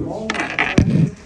monosacáridos.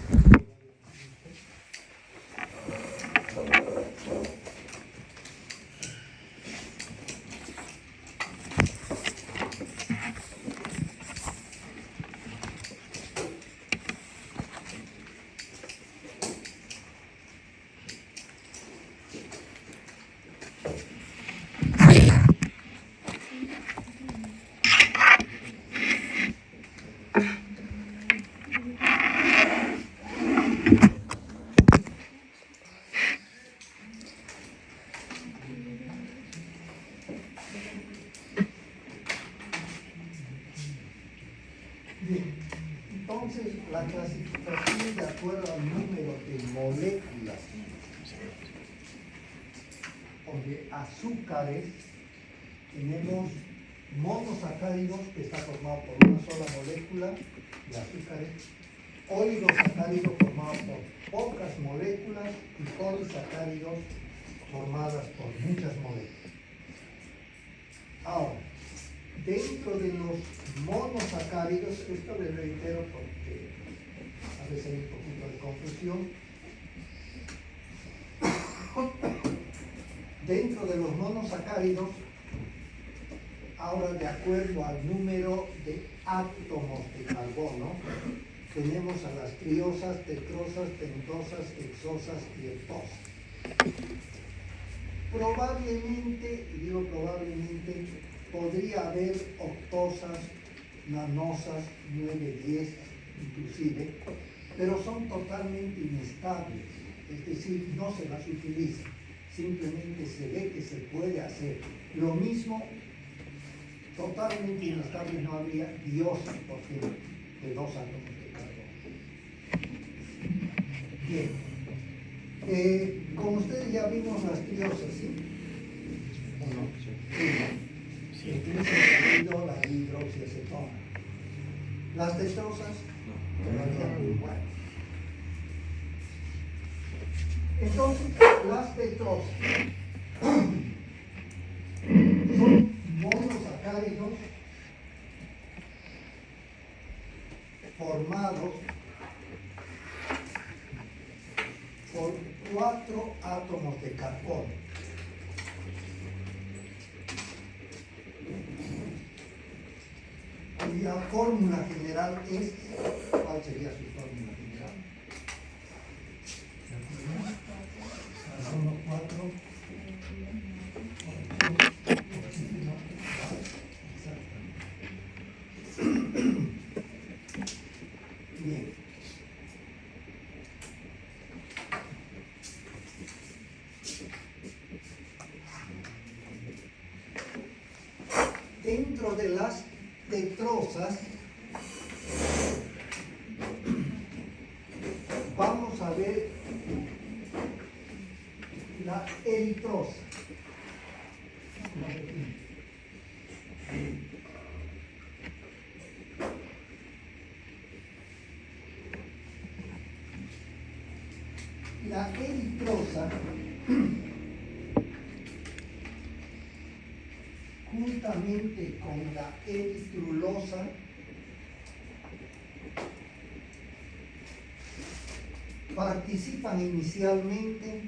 Bien, entonces la clasificación de acuerdo al número de moléculas o de azúcares, tenemos monosacáridos, que está formado por una sola molécula de azúcares, oligosacáridos formados por pocas moléculas y polisacáridos formadas por muchas moléculas. Ahora, dentro de los monosacáridos, esto le reitero porque a veces hay un poquito de confusión. Dentro de los monosacáridos, ahora de acuerdo al número de átomos de carbono, tenemos a las triosas, tetrosas, pentosas, hexosas y heptosas. Probablemente, y digo probablemente, podría haber octosas, nanosas, 9, 10 inclusive, pero son totalmente inestables, es decir, no se las utiliza, simplemente se ve que se puede hacer. Lo mismo, totalmente inestables no habría diosas, porque de 2 átomos de carbono. Bien. Como ustedes ya vimos las triosas, ¿sí? ¿O no? Sí. El glicerolido, la hidroxiacetona. Las tetrosas, todavía muy igual. Entonces, las tetrosas son monosacáridos formados por 4 átomos de carbono. Y la fórmula general es, ¿cuál sería su fórmula general? Carbono 4. Bien. Dentro de las tetrosas vamos a ver la eritrosa. La eritrosa, juntamente con la eristrulosa, participan inicialmente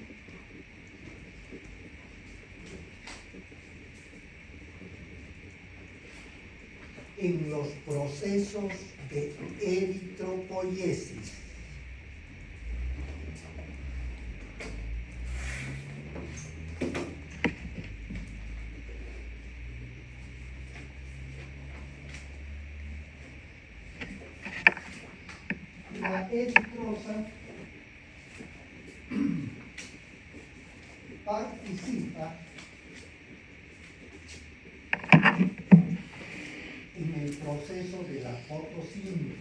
en los procesos de eritropoiesis. La eritrosa participa en el proceso de la fotosíntesis.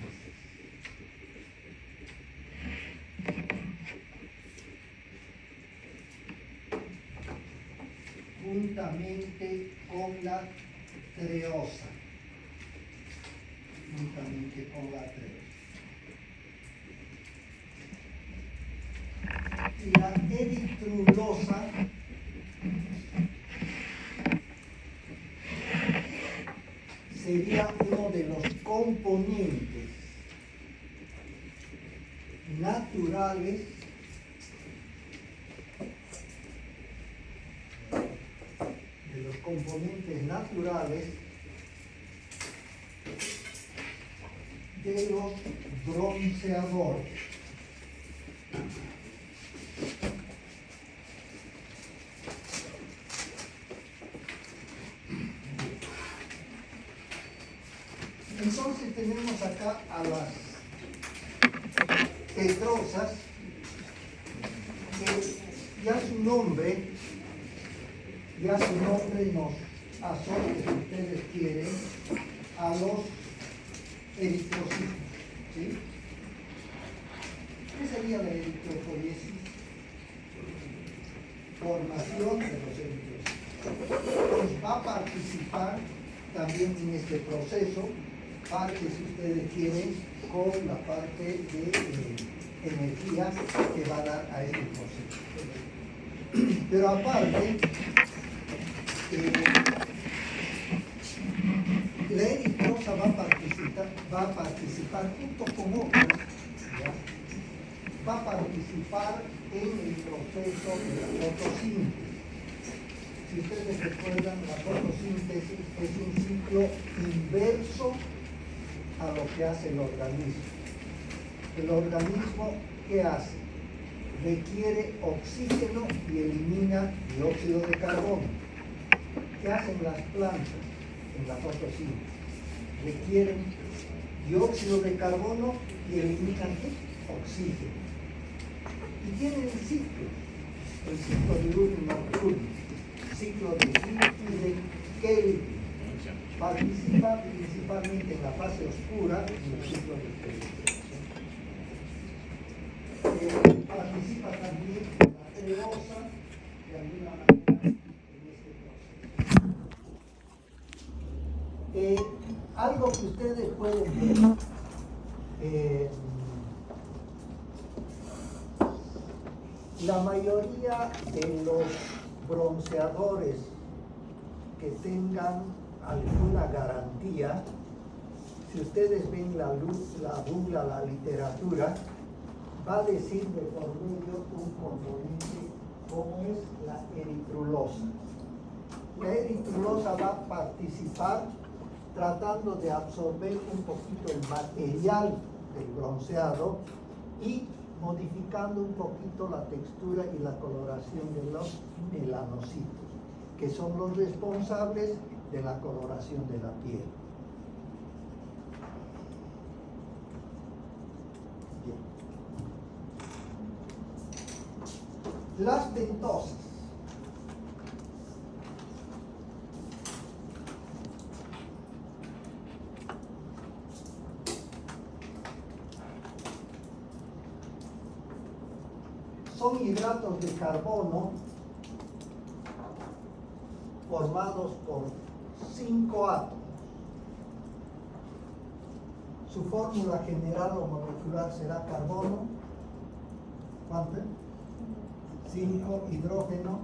Juntamente con la treosa. Y la eristrulosa sería uno de los componentes naturales de los bronceadores. Entonces tenemos acá a las petrosas, que ya su nombre nos asocia, si ustedes quieren, a los eritrocitos, ¿sí? ¿Qué sería la eritropoiesis? Formación de los eritrocitos. Entonces va a participar también en este proceso, parte, si ustedes quieren, con la parte de energía que va a dar a este proceso. Pero aparte, la eritrosa va a participar junto con otras, ¿ya? Va a participar en el proceso de la fotosíntesis. Si ustedes recuerdan, la fotosíntesis es un ciclo inverso a lo que hace el organismo. El organismo, ¿qué hace? Requiere oxígeno y elimina dióxido de carbono. ¿Qué hacen las plantas en la fotosíntesis? Requieren dióxido de carbono y eliminan oxígeno. Y tienen el ciclo de diurno-nocturno, ciclo de Gibbs y de Kelvin. Participa principalmente en la fase oscura en el ciclo de Kelvin. Participa también en la treosa de alguna manera en este proceso. Algo que ustedes pueden ver, la mayoría de los bronceadores que tengan alguna garantía, si ustedes ven la bula, la literatura, va a decir de por medio un componente como es la eritrulosa. La eritrulosa va a participar tratando de absorber un poquito el material del bronceado y modificando un poquito la textura y la coloración de los melanocitos, que son los responsables de la coloración de la piel. Bien. Las ventosas. Son hidratos de carbono formados por 5 átomos. Su fórmula general o molecular será carbono, ¿cuánto? 5, hidrógeno,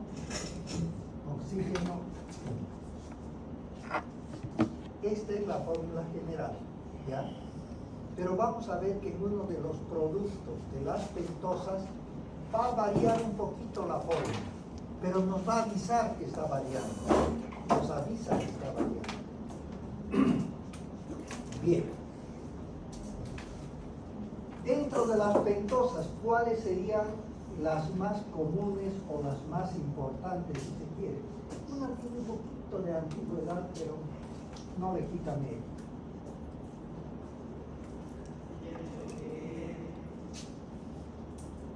oxígeno. Esta es la fórmula general, ¿ya? Pero vamos a ver que en uno de los productos de las pentosas va a variar un poquito la forma, pero nos va a avisar que está variando. Nos avisa que está variando. Bien. Dentro de las pentosas, ¿cuáles serían las más comunes o las más importantes, si se quiere? Una tiene un poquito de antigüedad, pero no le quita mérito.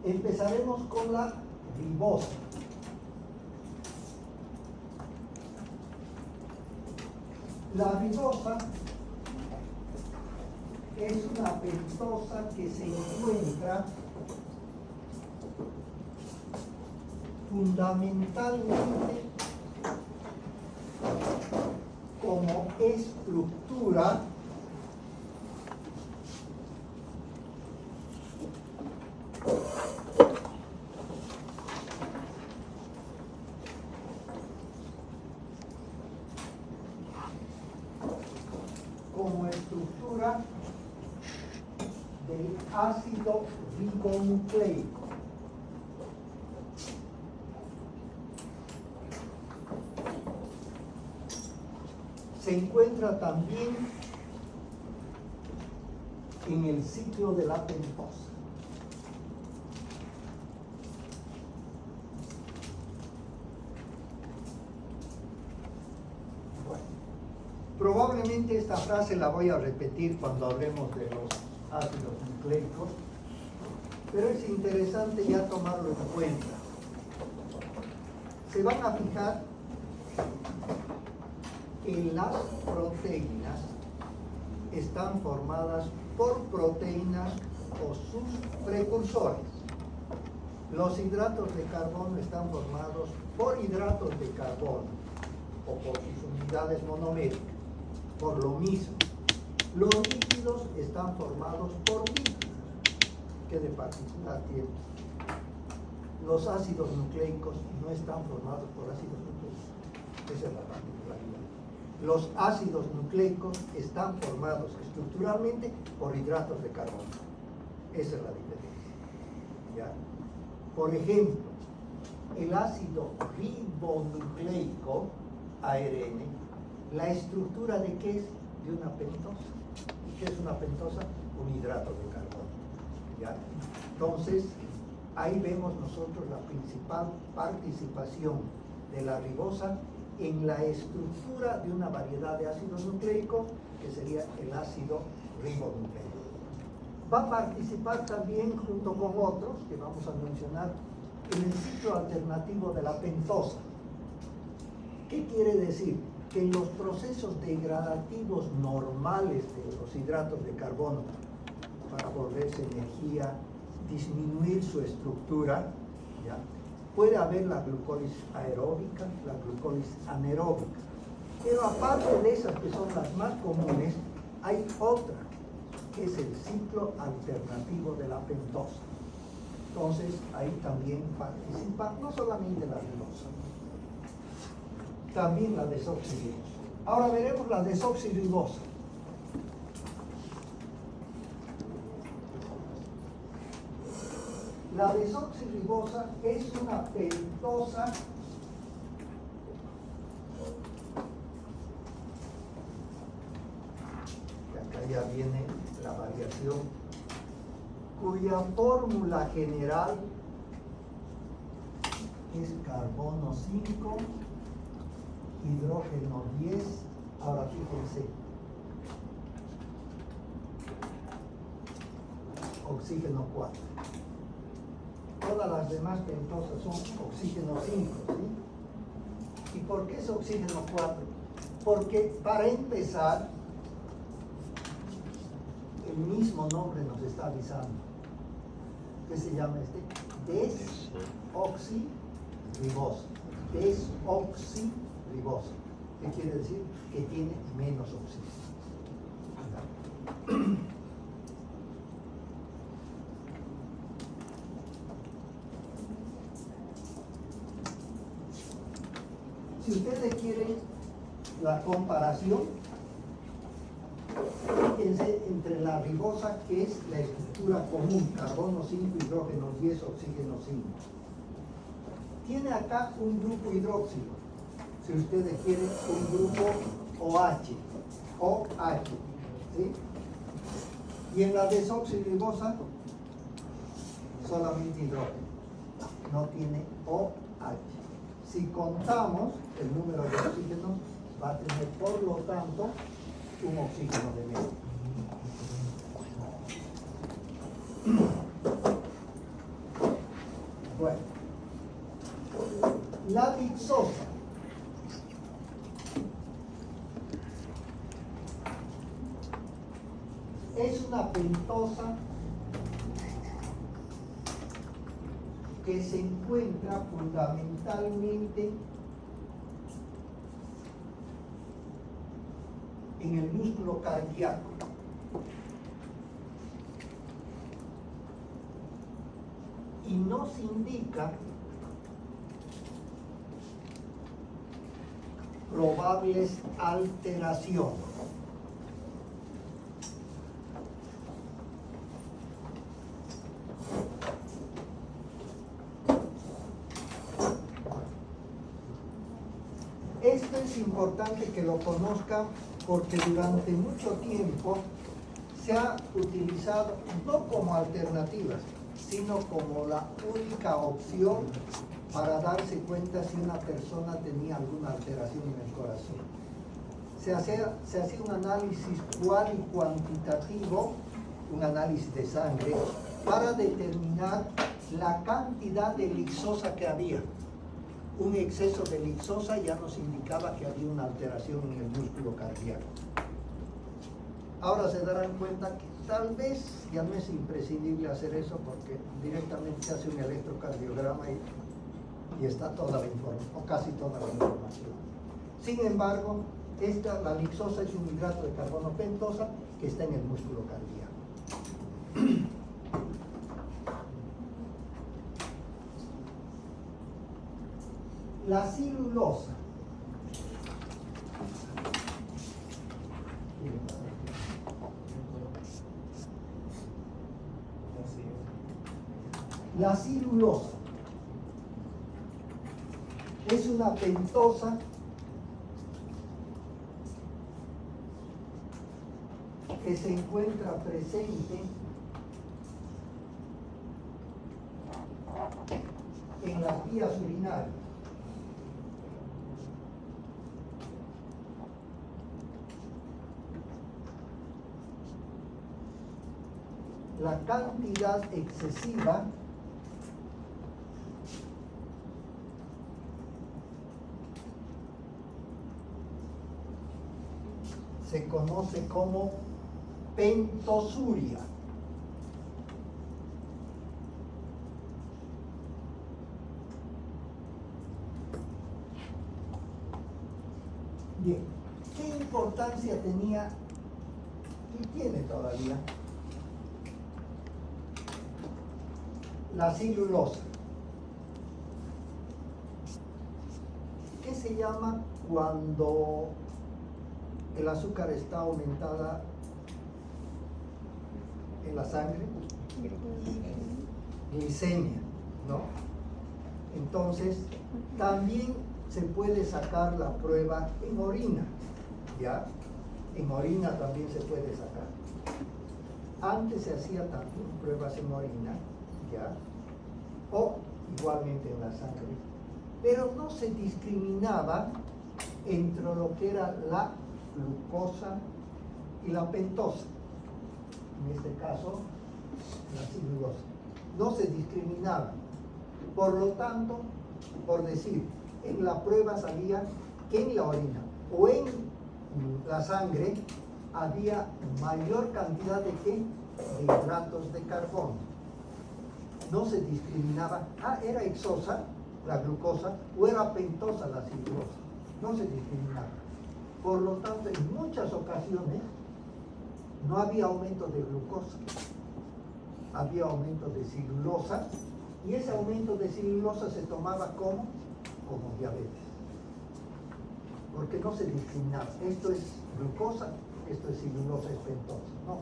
Empezaremos con la ribosa. La ribosa es una pentosa que se encuentra fundamentalmente como estructura del ácido ribonucleico. Se encuentra también en el ciclo de la pentosa. Bueno, probablemente esta frase la voy a repetir cuando hablemos de los ácidos nucleicos, pero es interesante ya tomarlo en cuenta. Se van a fijar que las proteínas están formadas por proteínas o sus precursores. Los hidratos de carbono están formados por hidratos de carbono o por sus unidades monoméricas. Por lo mismo, los lípidos están formados por lípidos. ¿Qué de particular tiene? Los ácidos nucleicos no están formados por ácidos nucleicos. Esa es la particularidad. Los ácidos nucleicos están formados estructuralmente por hidratos de carbono. Esa es la diferencia. ¿Ya? Por ejemplo, el ácido ribonucleico, ARN, la estructura de qué es? De una pentosa. ¿Y qué es una pentosa? Un hidrato de carbono. ¿Ya? Entonces, ahí vemos nosotros la principal participación de la ribosa en la estructura de una variedad de ácidos nucleicos, que sería el ácido ribonucleico. Va a participar también, junto con otros que vamos a mencionar, en el ciclo alternativo de la pentosa. ¿Qué quiere decir? Que en los procesos degradativos normales de los hidratos de carbono, para volverse energía, disminuir su estructura, ¿ya? Puede haber la glucólisis aeróbica, la glucólisis anaeróbica. Pero aparte de esas que son las más comunes, hay otra, que es el ciclo alternativo de la pentosa. Entonces, ahí también participa no solamente la ribosa, también la desoxirribosa. Ahora veremos la desoxirribosa. La desoxirribosa es una pentosa y acá ya viene la variación, cuya fórmula general es carbono 5, hidrógeno 10, ahora fíjense, oxígeno 4. Todas las demás pentosas son oxígeno 5, ¿sí? ¿Y por qué es oxígeno 4? Porque para empezar, el mismo nombre nos está avisando. ¿Qué se llama este? Desoxirribosa. Desoxirribosa. ¿Qué quiere decir? Que tiene menos oxígeno. Si ustedes quieren la comparación, fíjense entre la ribosa, que es la estructura común, carbono 5, hidrógeno 10, oxígeno 5. Tiene acá un grupo hidróxido, si ustedes quieren un grupo OH, ¿sí? Y en la desoxirribosa, solamente hidrógeno, no tiene OH. Si contamos el número de oxígenos, va a tener, por lo tanto, un oxígeno de medio. Bueno, la dixosa. Es una pentosa que se encuentra fundamentalmente en el músculo cardíaco. Y nos indica probables alteraciones. Esto es importante que lo conozcan porque durante mucho tiempo se ha utilizado no como alternativas, sino como la única opción para darse cuenta si una persona tenía alguna alteración en el corazón. Se hacía un análisis cual y cuantitativo, un análisis de sangre, para determinar la cantidad de lixosa que había. Un exceso de lixosa ya nos indicaba que había una alteración en el músculo cardíaco. Ahora se darán cuenta que tal vez ya no es imprescindible hacer eso porque directamente se hace un electrocardiograma y está toda la información, o casi toda la información. Sin embargo, la lixosa es un hidrato de carbono pentosa que está en el músculo cardíaco. La celulosa. La celulosa es una pentosa que se encuentra presente en las vías urinarias. La cantidad excesiva se conoce como pentosuria. Bien, ¿qué importancia tenía y tiene todavía la celulosa? ¿Qué se llama cuando el azúcar está aumentada en la sangre? Glicemia, ¿no? Entonces, también se puede sacar la prueba en orina, ¿ya? En orina también se puede sacar. Antes se hacía también pruebas en orina, ¿ya? O igualmente en la sangre. Pero no se discriminaba entre lo que era la glucosa y la pentosa. En este caso, la celulosa. No se discriminaba. Por lo tanto, por decir, en la prueba salía que en la orina o en la sangre había mayor cantidad de ¿qué? De hidratos de carbono. No se discriminaba, era exosa la glucosa o era pentosa la celulosa. No se discriminaba. Por lo tanto, en muchas ocasiones no había aumento de glucosa, había aumento de celulosa, y ese aumento de celulosa se tomaba como diabetes, porque no se discriminaba, esto es glucosa, esto es celulosa, es pentosa, no,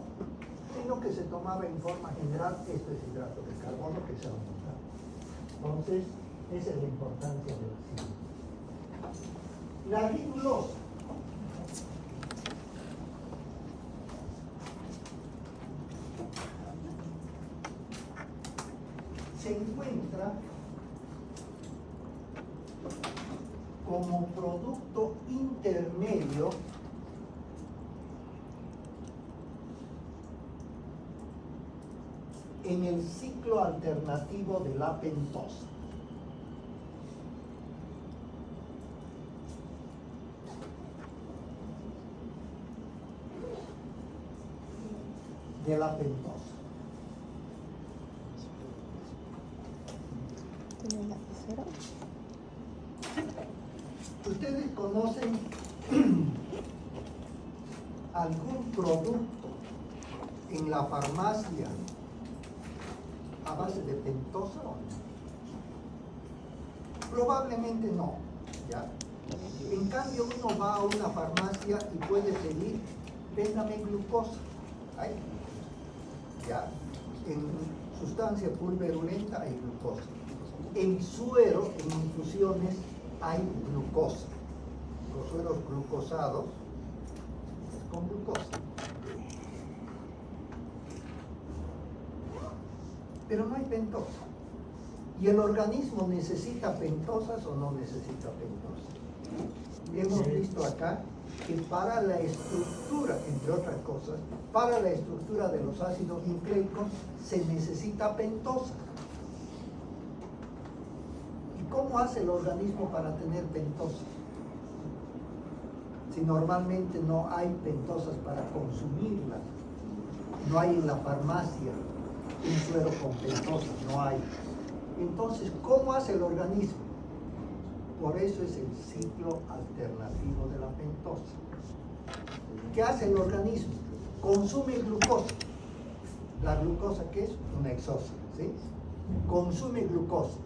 sino que se tomaba en forma general, esto es hidrato de carbono que se aumentaba. Entonces, esa es la importancia de la celulosa. La ridulosa. Se encuentra como producto intermedio en el ciclo alternativo de la pentosa. De la pentosa. ¿Tiene un lapicero? ¿Ustedes conocen algún producto en la farmacia a base de pentosa o no? Probablemente no, ¿ya? En cambio, uno va a una farmacia y puede pedir, véndame glucosa. ¿Hay? ¿Ya? En sustancia pulverulenta hay glucosa. En suero, en infusiones, hay glucosa. los sueros glucosados con glucosa. Pero no hay pentosa. ¿Y el organismo necesita pentosas o no necesita pentosas? Hemos visto acá que para la estructura, entre otras cosas, para la estructura de los ácidos nucleicos se necesita pentosa. ¿Y cómo hace el organismo para tener pentosas? Si normalmente no hay pentosas para consumirlas, no hay en la farmacia un suero con pentosas, no hay. Entonces, ¿cómo hace el organismo? Por eso es el ciclo alternativo de la pentosa. ¿Qué hace el organismo? Consume glucosa. ¿La glucosa qué es? Una exosa, ¿sí? Consume glucosa.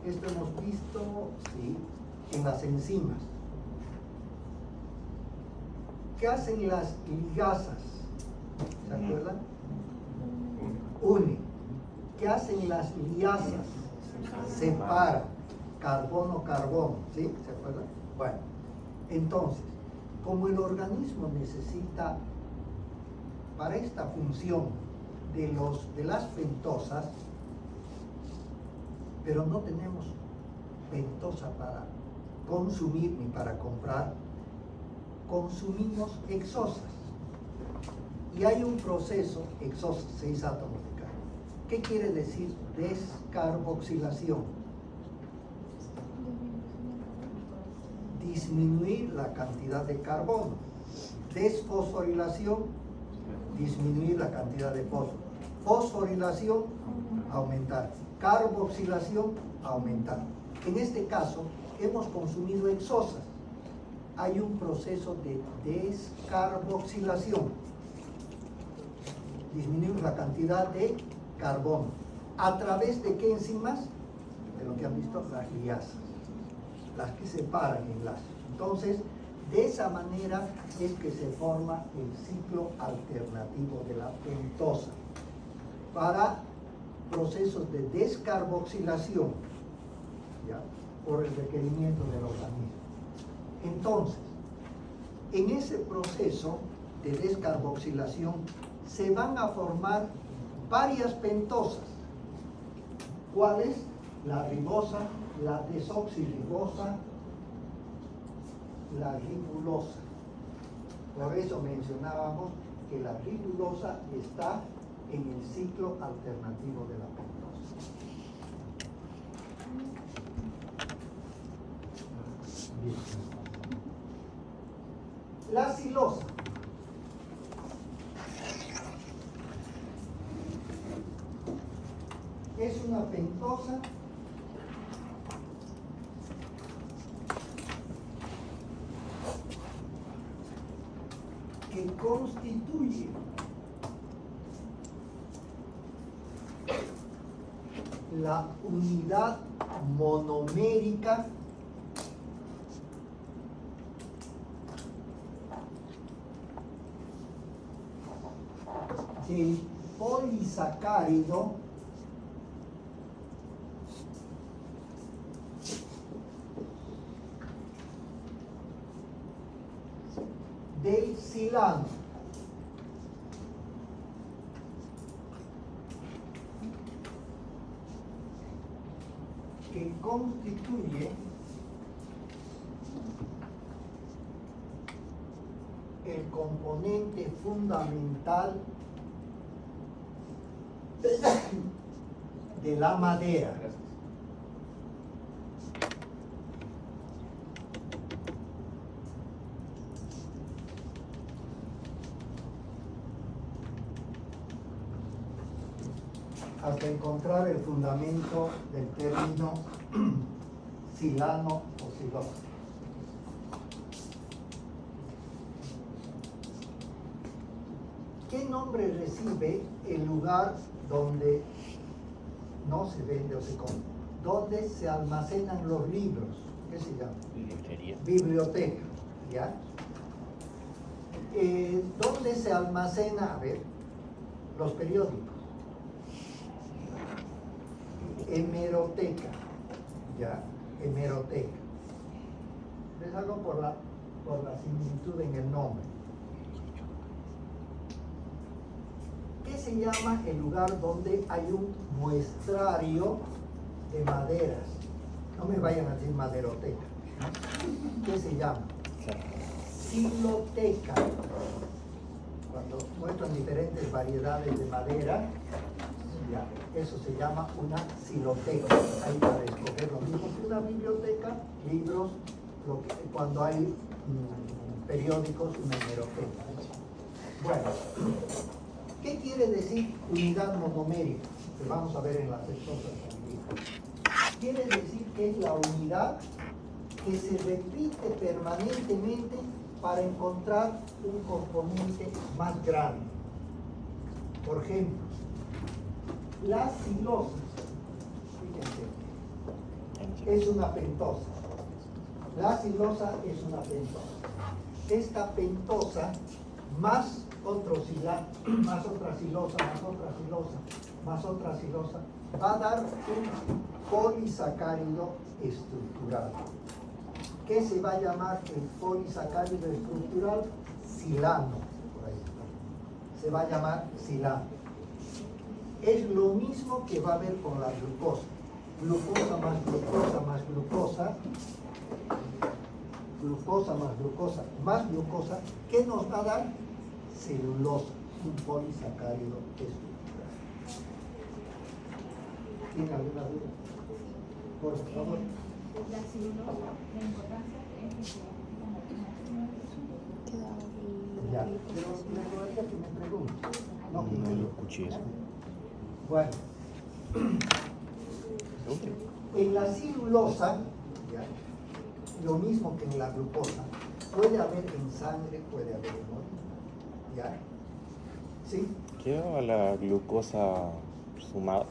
Esto hemos visto, sí, en las enzimas. ¿Qué hacen las ligasas? ¿Se acuerdan? Une. ¿Qué hacen las liasas? Separa carbono-carbono, ¿sí? ¿Se acuerdan? Bueno, entonces, como el organismo necesita para esta función de las pentosas, pero no tenemos pentosa para consumir ni para comprar, consumimos exosas. Y hay un proceso, exosas, 6 átomos de carbono. ¿Qué quiere decir descarboxilación? Disminuir la cantidad de carbono. Desfosforilación, disminuir la cantidad de fósforo. Fosforilación, aumentar. Carboxilación, aumentar. En este caso, hemos consumido exosas. Hay un proceso de descarboxilación. Disminuir la cantidad de carbono. ¿A través de qué enzimas? De lo que han visto, las liasas, las que separan enlaces. Entonces, de esa manera es que se forma el ciclo alternativo de la pentosa para procesos de descarboxilación, ¿ya? Por el requerimiento del organismo. Entonces, en ese proceso de descarboxilación se van a formar varias pentosas. ¿Cuáles? La ribosa, la desoxirribosa, la ribulosa. Por eso mencionábamos que la ribulosa está en el ciclo alternativo de la pentosa. Bien. La silosa. Es una pentosa que constituye la unidad monomérica del polisacárido del silano. Que constituye el componente fundamental de la madera. Hasta encontrar el fundamento del término silano o silosa. ¿Qué nombre recibe el lugar donde no se vende o se compra? ¿Dónde se almacenan los libros? ¿Qué se llama? Biblioteca. Biblioteca, ¿ya? ¿Dónde se almacena, a ver, los periódicos? Hemeroteca, ¿ya? Hemeroteca. Les hago por la similitud en el nombre. ¿Qué se llama el lugar donde hay un muestrario de maderas? No me vayan a decir maderoteca. ¿Qué se llama? Siloteca. Cuando muestran diferentes variedades de madera, ya, eso se llama una siloteca. Hay para escoger lo mismo que una biblioteca, libros, cuando hay periódicos, una hemeroteca. Bueno, ¿qué quiere decir unidad monomérica? Que vamos a ver en las extensas también. Quiere decir que es la unidad que se repite permanentemente para encontrar un componente más grande. Por ejemplo, la silosa, fíjense, es una pentosa. La silosa es una pentosa. Esta pentosa más otro más otra silosa, más otra silosa, más otra silosa, va a dar un polisacárido estructural. ¿Qué se va a llamar el polisacárido estructural? Silano. Por ahí. Se va a llamar silano. Es lo mismo que va a haber con la glucosa. Glucosa más glucosa más glucosa. Glucosa más glucosa más glucosa. ¿Qué nos va a dar? Celulosa, un polisacárido estructural. ¿Tiene alguna duda? Por favor. La celulosa, la importancia es que se Ya, pero me gustaría que me pregunte. No, que No lo escuché eso. Bueno, en la celulosa, ya, lo mismo que en la glucosa, puede haber en sangre, puede haber en orina. ¿Ya? ¿Sí? ¿Qué va la glucosa sumada?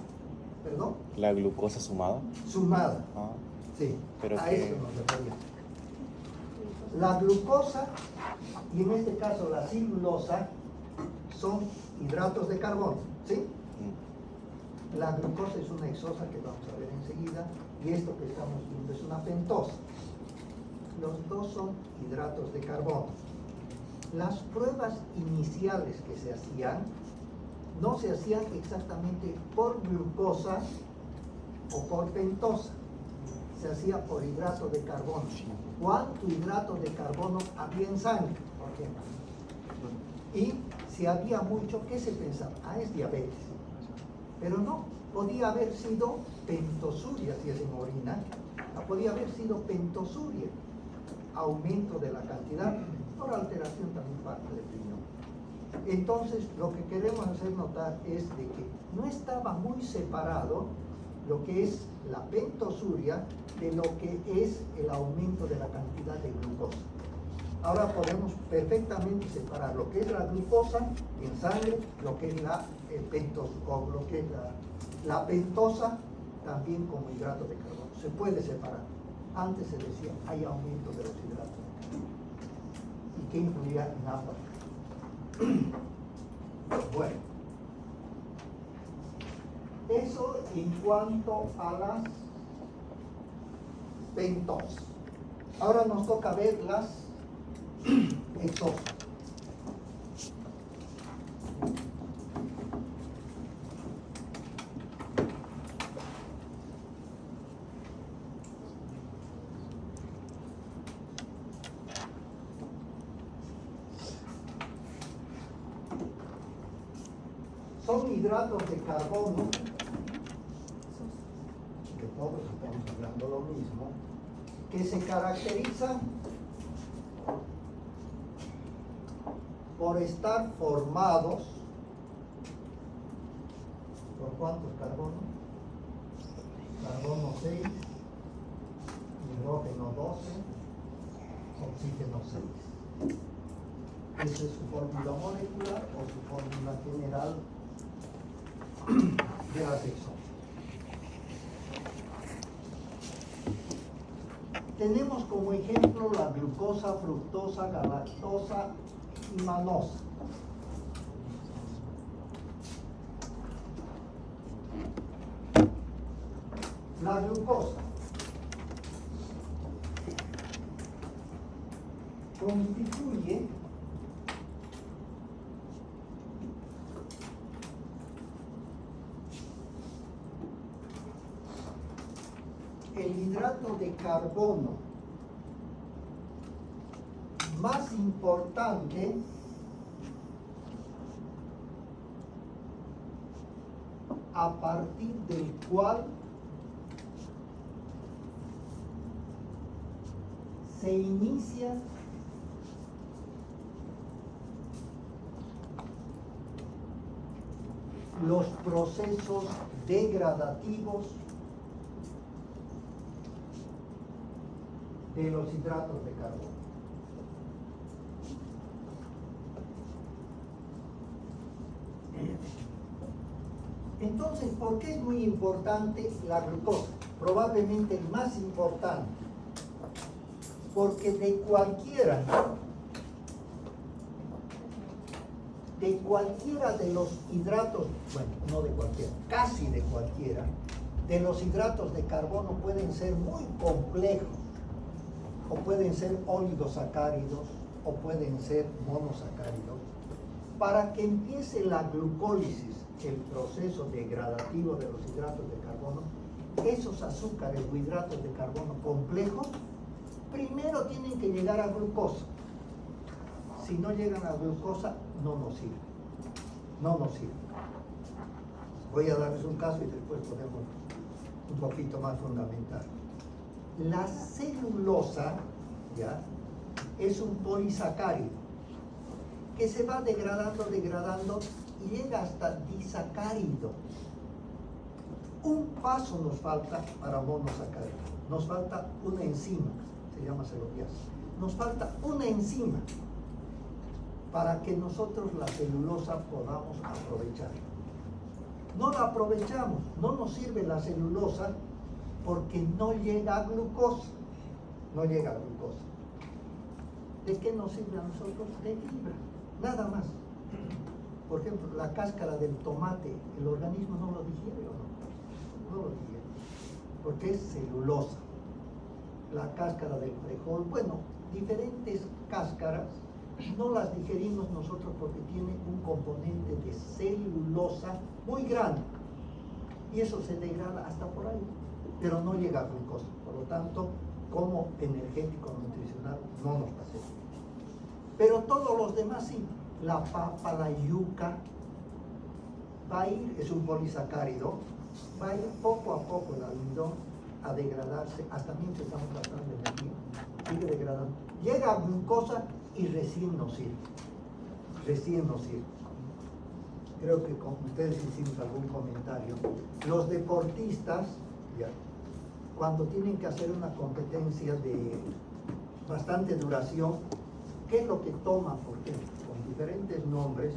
¿Perdón? ¿La glucosa sumada? Sumada. Ah, Sí, Pero a que- eso nos referíamos. La glucosa, y en este caso la celulosa, son hidratos de carbono, ¿sí? mm, La glucosa es una hexosa que vamos a ver enseguida, y esto que estamos viendo es una pentosa. Los dos son hidratos de carbono. Las pruebas iniciales que se hacían, no se hacían exactamente por glucosa o por pentosa, se hacía por hidrato de carbono. ¿Cuánto hidrato de carbono había en sangre, por ejemplo? Y si había mucho, ¿qué se pensaba? Ah, es diabetes. Pero no, podía haber sido pentosuria si es en orina, podía haber sido pentosuria, aumento de la cantidad por alteración también parte del riñón. Entonces, lo que queremos hacer notar es de que no estaba muy separado lo que es la pentosuria de lo que es el aumento de la cantidad de glucosa. Ahora podemos perfectamente separar lo que es la glucosa en sangre, lo que es la pentosa también como hidrato de carbono. Se puede separar. Antes se decía, hay aumento de los hidratos de carbono. ¿Y qué influía en ambas? Bueno, eso en cuanto a las pentosas. Ahora nos toca ver las hexosas. Son hidratos de carbono, que todos estamos hablando lo mismo, que se caracterizan por estar formados por ¿cuántos carbonos? Carbono 6, hidrógeno 12, oxígeno 6. Esa es su fórmula molecular o su fórmula general de las hexosas. Tenemos como ejemplo la glucosa, fructosa, galactosa y manosa. La glucosa constituye el hidrato de carbono más importante a partir del cual se inicia los procesos degradativos de los hidratos de carbono. Entonces, ¿por qué es muy importante la glucosa? Probablemente el más importante, porque de cualquiera de los hidratos, bueno, no de cualquiera, casi de cualquiera, de los hidratos de carbono pueden ser muy complejos, o pueden ser oligosacáridos, o pueden ser monosacáridos. Para que empiece la glucólisis, el proceso degradativo de los hidratos de carbono, esos azúcares o hidratos de carbono complejos, primero tienen que llegar a glucosa. Si no llegan a glucosa, no nos sirve. No nos sirve. Voy a darles un caso y después podemos un poquito más fundamental. La celulosa, ¿ya?, es un polisacárido que se va degradando y llega hasta disacárido. Un paso nos falta para monosacárido. Nos falta una enzima, se llama celopiasa. Nos falta una enzima para que nosotros la celulosa podamos aprovechar. No la aprovechamos, no nos sirve la celulosa porque no llega a glucosa. No llega a glucosa. ¿De qué nos sirve a nosotros? De fibra, nada más. Por ejemplo, la cáscara del tomate, el organismo no lo digiere o no. No lo digiere, porque es celulosa. La cáscara del frijol, bueno, diferentes cáscaras, no las digerimos nosotros porque tiene un componente de celulosa muy grande. Y eso se degrada hasta por ahí, pero no llega a glucosa. Por lo tanto, como energético nutricional no nos pasa. Pero todos los demás sí. La papa, la yuca, va a ir, es un polisacárido, va a ir poco a poco el almidón a degradarse, hasta mientras estamos tratando de energía, sigue degradando. Llega a glucosa y recién nos sirve. Recién nos sirve. Creo que con ustedes hicimos algún comentario. Los deportistas, ya, cuando tienen que hacer una competencia de bastante duración, ¿qué es lo que toman? Por ejemplo, con diferentes nombres,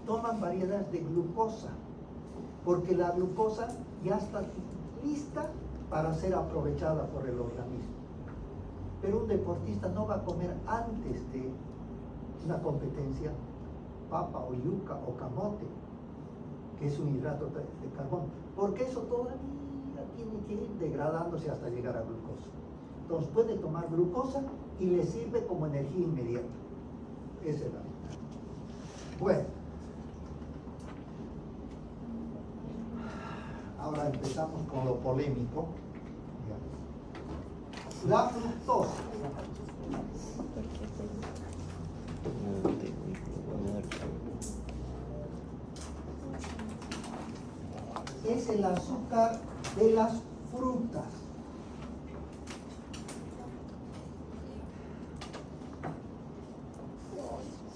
toman variedades de glucosa, porque la glucosa ya está lista para ser aprovechada por el organismo. Pero un deportista no va a comer antes de una competencia papa o yuca o camote, que es un hidrato de carbono, porque eso todavía tiene que ir degradándose hasta llegar a glucosa. Entonces puede tomar glucosa y le sirve como energía inmediata. Esa es la ventaja. Bueno, ahora empezamos con lo polémico. La fructosa es el azúcar de las frutas.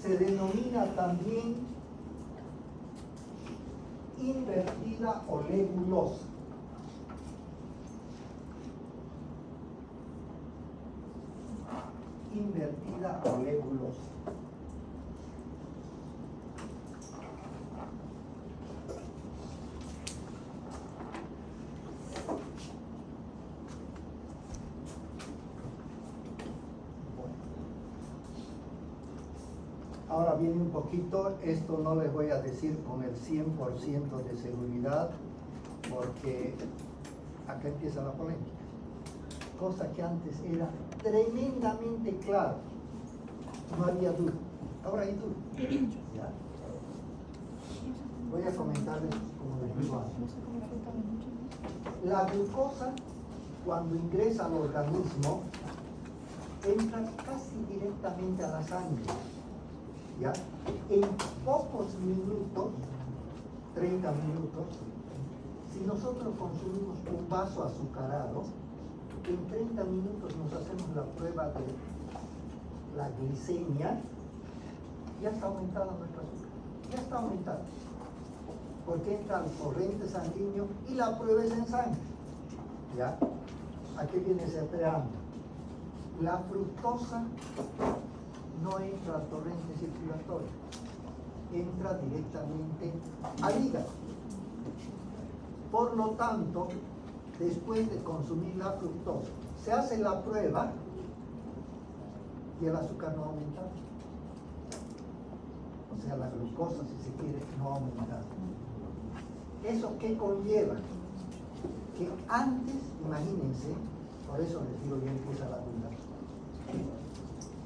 Se denomina también invertida olegulosa. Invertida olegulosa. Ahora viene un poquito, esto no les voy a decir con el 100% de seguridad, porque acá empieza la polémica. Cosa que antes era tremendamente claro. no había duro. Ahora hay duro. ¿Ya? Voy a comentarles como les digo antes. La glucosa, cuando ingresa al organismo, entra casi directamente a la sangre. ¿Ya? En pocos minutos, 30 minutos, si nosotros consumimos un vaso azucarado, en 30 minutos nos hacemos la prueba de la glicemia, ya está aumentada nuestra azúcar, ya está aumentada, porque entra al torrente sanguíneo y la prueba es en sangre. ¿Ya? Aquí viene ese preámbulo. La fructosa no entra al torrente circulatorio, entra directamente al hígado. Por lo tanto, después de consumir la fructosa, se hace la prueba y el azúcar no aumenta. O sea, la glucosa, si se quiere, no aumenta. ¿Eso qué conlleva? Que antes, imagínense, por eso les digo, ya empieza la duda.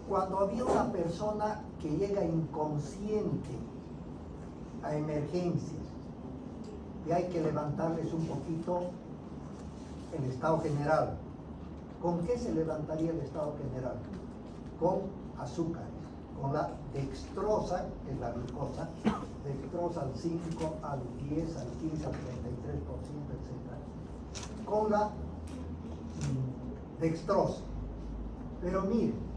Cuando había una persona que llega inconsciente a emergencias y hay que levantarles un poquito el estado general, ¿con qué se levantaría el estado general? Con azúcares, con la dextrosa, que es la glucosa, dextrosa al 5, al 10, al 15, al 33%, etc. Con la dextrosa. Pero miren,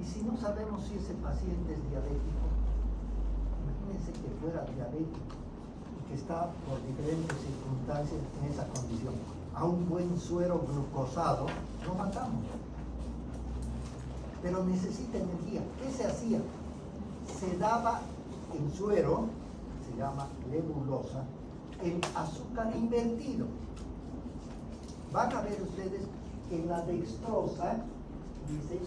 y si no sabemos si ese paciente es diabético, imagínense que fuera diabético y que está por diferentes circunstancias en esa condición. A un buen suero glucosado lo matamos. Pero necesita energía. ¿Qué se hacía? Se daba en suero, se llama levulosa, el azúcar invertido. Van a ver ustedes que en la dextrosa dice,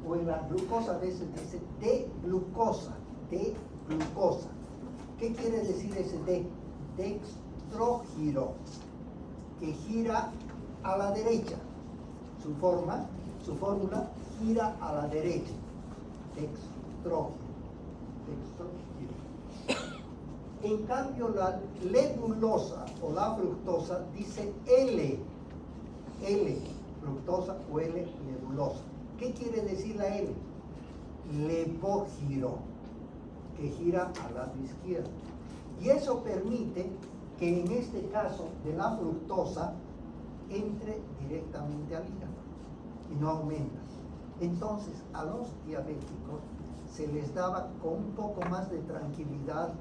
o en la glucosa a veces dice D-glucosa, D-glucosa. ¿Qué quiere decir ese D? Dextrógiro, que gira a la derecha. Su fórmula gira a la derecha. Dextrógiro. En cambio, la levulosa o la fructosa dice L, fructosa o L, levulosa. ¿Qué quiere decir la L? Levógiro, que gira al lado izquierdo. Y eso permite que en este caso de la fructosa entre directamente al hígado y no aumenta. Entonces, a los diabéticos se les daba con un poco más de tranquilidad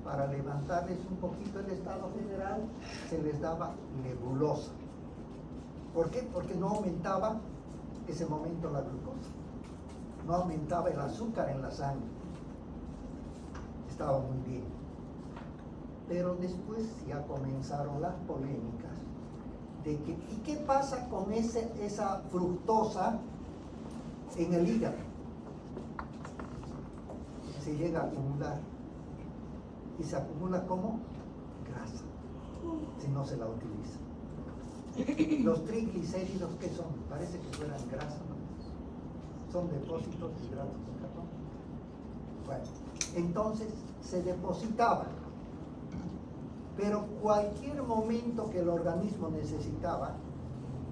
para levantarles un poquito el estado general, se les daba levulosa. ¿Por qué? Porque no aumentaba ese momento la glucosa, no aumentaba el azúcar en la sangre, estaba muy bien. Pero después ya comenzaron las polémicas de que, ¿y qué pasa con esa fructosa en el hígado? Se llega a acumular y se acumula como grasa si no se la utiliza. Los triglicéridos, ¿qué son? Parece que fueran grasa, ¿no? Son depósitos de hidratos de carbono. Bueno, entonces se depositaba, pero cualquier momento que el organismo necesitaba,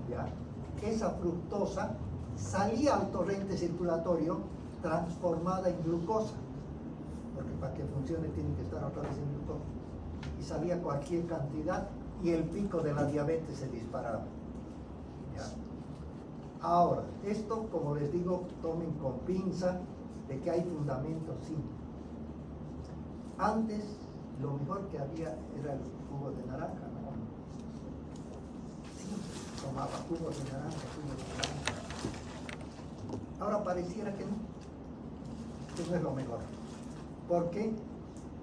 ¿ya?, esa fructosa salía al torrente circulatorio transformada en glucosa, porque para que funcione tiene que estar otra vez en glucosa, y salía cualquier cantidad y el pico de la diabetes se disparaba. ¿Ya? Ahora, esto, como les digo, tomen con pinza de que hay fundamentos, sí. Antes, lo mejor que había era el jugo de naranja, ¿no? Sí, tomaba jugo de naranja. Ahora pareciera que no es lo mejor. ¿Por qué?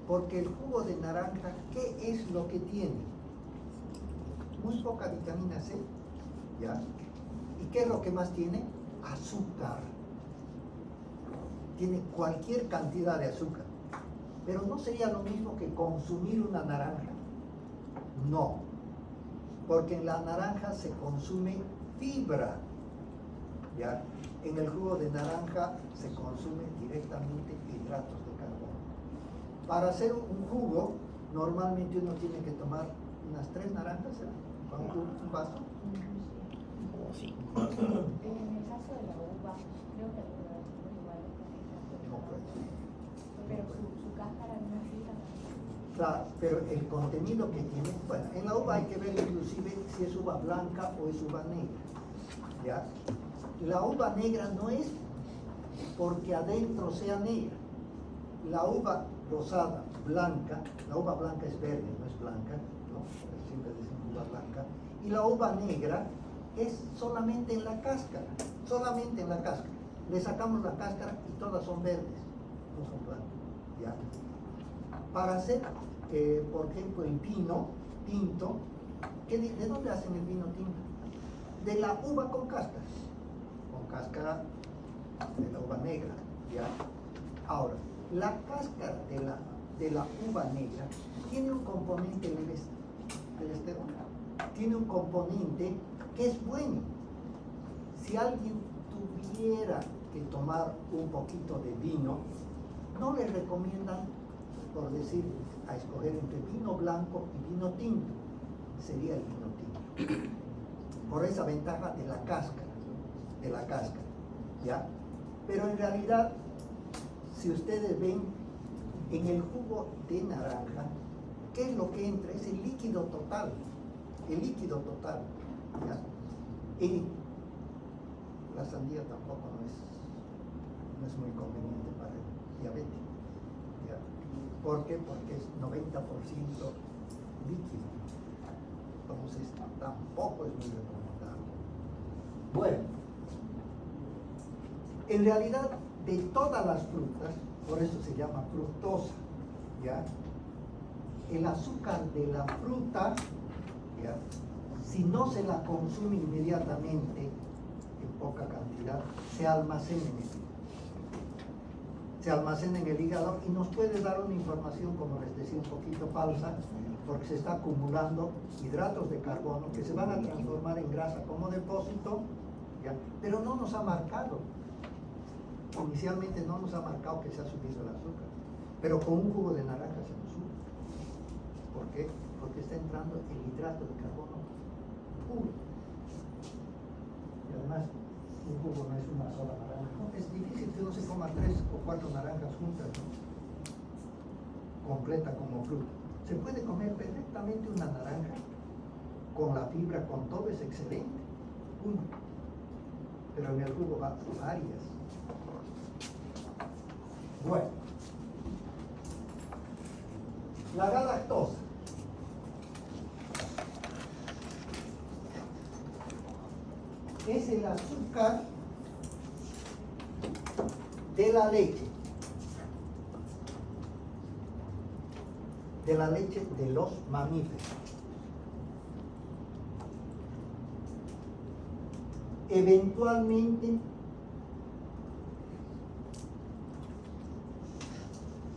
Porque el jugo de naranja, ¿qué es lo que tiene? Muy poca vitamina C, ¿ya? ¿Y qué es lo que más tiene? Azúcar. Tiene cualquier cantidad de azúcar. Pero ¿no sería lo mismo que consumir una naranja? No, porque en la naranja se consume fibra, ¿ya? En el jugo de naranja se consume directamente hidratos de carbono. Para hacer un jugo, normalmente uno tiene que tomar unas 3 naranjas, ¿eh? Con un vaso. Como sí. En el caso de la uva, creo que alguna vez igual No puede. pero su cáscara no es rica también. Claro, pero el contenido que tiene, bueno, en la uva hay que ver inclusive si es uva blanca o es uva negra, ¿ya? La uva negra no es porque adentro sea negra. La uva rosada, blanca, la uva blanca es verde, no es blanca, ¿no? Siempre decimos uva blanca. Y la uva negra es solamente en la cáscara, solamente en la cáscara. Le sacamos la cáscara y todas son verdes, no son blancas, ¿ya? Para hacer, por ejemplo, el vino tinto, ¿de dónde hacen el vino tinto? De la uva con cáscara de la uva negra, ¿ya? Ahora, la cáscara de la uva negra tiene un componente del esterol, tiene un componente que es bueno. Si alguien tuviera que tomar un poquito de vino, no le recomiendan, por decir, a escoger entre vino blanco y vino tinto, sería el vino tinto, por esa ventaja de la cáscara, ¿ya? Pero en realidad, si ustedes ven en el jugo de naranja, ¿qué es lo que entra? Es el líquido total, ¿ya? Y la sandía tampoco no es muy conveniente para el diabético, ¿ya? ¿Por qué? Porque es 90% líquido, entonces tampoco es muy recomendable. Bueno, en realidad, de todas las frutas, por eso se llama fructosa, ¿ya? El azúcar de la fruta, ¿ya? Si no se la consume inmediatamente, en poca cantidad, se almacena en el hígado. Se almacena en el hígado y nos puede dar una información, como les decía, un poquito falsa, porque se está acumulando hidratos de carbono que se van a transformar en grasa como depósito, ¿ya? Pero no nos ha marcado. Inicialmente no nos ha marcado que se ha subido el azúcar, pero con un jugo de naranja se nos sube. ¿Por qué? Porque está entrando el hidrato de carbono puro. Y además, un jugo no es una sola naranja. No, es difícil que uno se coma 3 o 4 naranjas juntas, ¿no? Completa como fruta. Se puede comer perfectamente una naranja con la fibra, con todo, es excelente. Uno. Pero en el jugo va varias. Bueno, la galactosa. Es el azúcar de la leche. De la leche de los mamíferos. Eventualmente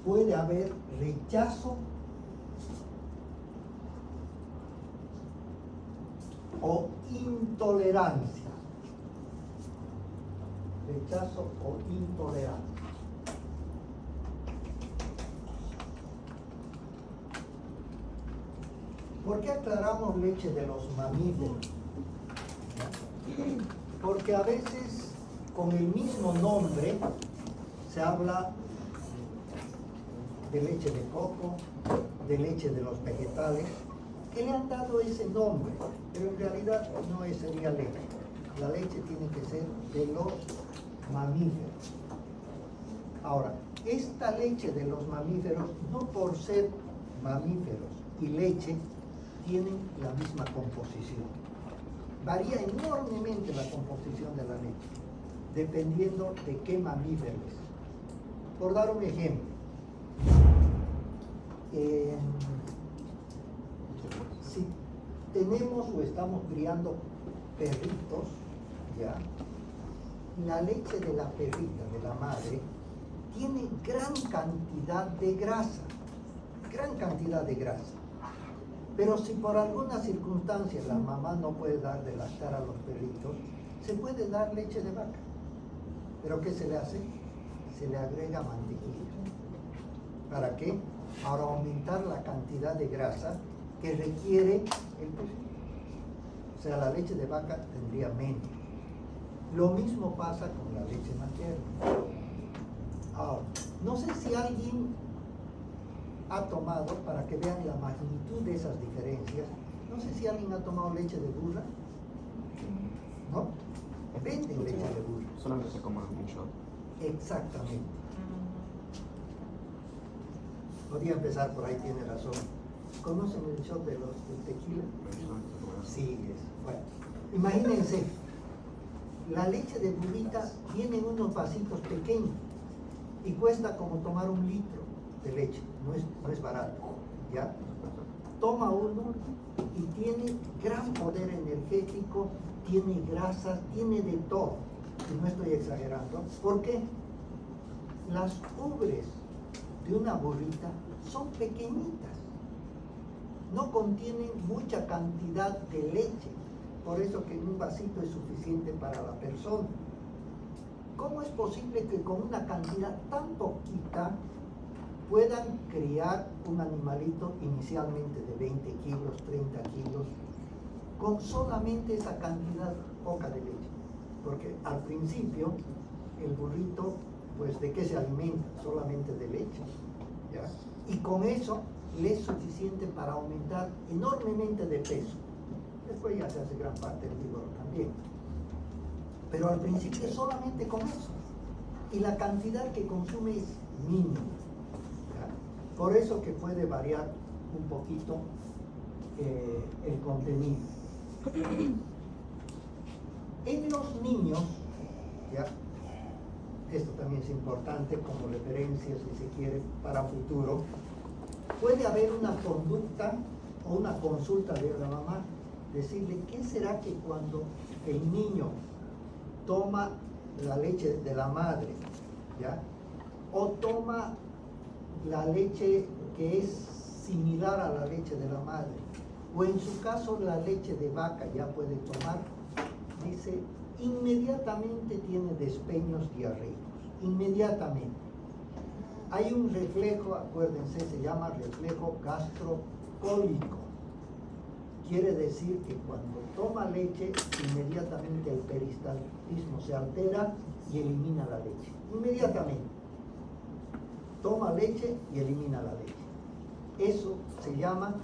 puede haber rechazo o intolerancia. Rechazo o intolerancia. ¿Por qué aclaramos leche de los mamíferos? Porque a veces con el mismo nombre se habla de leche de coco, de leche de los vegetales, que le han dado ese nombre, pero en realidad no sería leche. La leche tiene que ser de los mamíferos. Ahora, esta leche de los mamíferos, no por ser mamíferos y leche, tienen la misma composición. Varía enormemente la composición de la leche, dependiendo de qué mamífero es. Por dar un ejemplo, si tenemos o estamos criando perritos, ¿ya? La leche de la perrita, de la madre, tiene gran cantidad de grasa, pero si por alguna circunstancia la mamá no puede dar de lactar a los perritos, se puede dar leche de vaca, ¿Pero qué se le hace? Se le agrega mantequilla. ¿Para qué? Para aumentar la cantidad de grasa que requiere el pocillo. O sea, la leche de vaca tendría menos. Lo mismo pasa con la leche materna. Ahora, no sé si alguien ha tomado, para que vean la magnitud de esas diferencias, no sé si alguien ha tomado leche de burra, ¿no? Venden leche de burra. Solamente se come un shot. Exactamente. Podría empezar por ahí, tiene razón. ¿Conocen el shot del tequila? Sí, es. Bueno, imagínense, la leche de burrita viene en unos vasitos pequeños y cuesta como tomar 1 litro de leche, no es barato, ¿ya? Toma uno y tiene gran poder energético, tiene grasas, tiene de todo, y no estoy exagerando. ¿Por qué? Las ubres de una burrita son pequeñitas, no contienen mucha cantidad de leche, por eso que en un vasito es suficiente para la persona. ¿Cómo es posible que con una cantidad tan poquita puedan criar un animalito inicialmente de 20 kilos, 30 kilos, con solamente esa cantidad poca de leche? Porque al principio el burrito, pues ¿de qué se alimenta? Solamente de leche, ¿ya? Y con eso le es suficiente para aumentar enormemente de peso. Después ya se hace gran parte del vigor también. Pero al principio solamente con eso. Y la cantidad que consume es mínima. ¿Ya? Por eso que puede variar un poquito el contenido. En los niños, ¿ya? Esto también es importante como referencia, si se quiere, para futuro, puede haber una conducta o una consulta de la mamá, decirle qué será que cuando el niño toma la leche de la madre, ¿ya? O toma la leche que es similar a la leche de la madre, o en su caso la leche de vaca ya puede tomar, dice, inmediatamente tiene despeños diarreicos, inmediatamente. Hay un reflejo, acuérdense, se llama reflejo gastrocólico. Quiere decir que cuando toma leche, inmediatamente el peristaltismo se altera y elimina la leche. Inmediatamente. Toma leche y elimina la leche. Eso se llama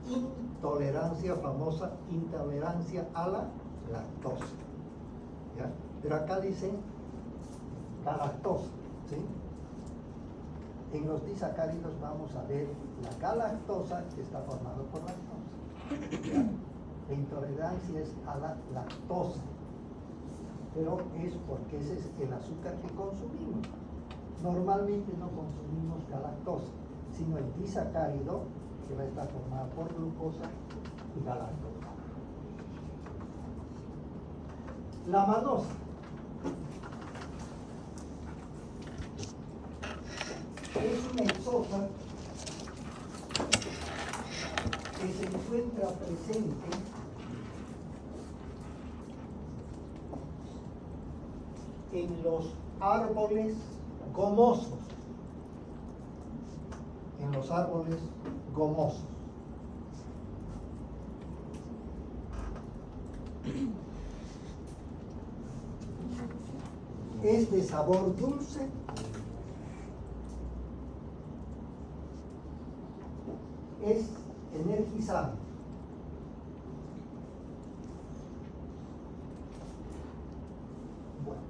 intolerancia, famosa intolerancia a la lactosa. ¿Ya? Pero acá dice galactosa, ¿sí? En los disacáridos vamos a ver la galactosa, que está formada por lactosa. ¿Ya? La intolerancia es a la lactosa, pero es porque ese es el azúcar que consumimos. Normalmente no consumimos galactosa, sino el disacárido, que va a estar formado por glucosa y galactosa. La manosa. Es una exosa que se encuentra presente en los árboles gomosos. En los árboles gomosos. Es de sabor dulce. Es energizante. Bueno,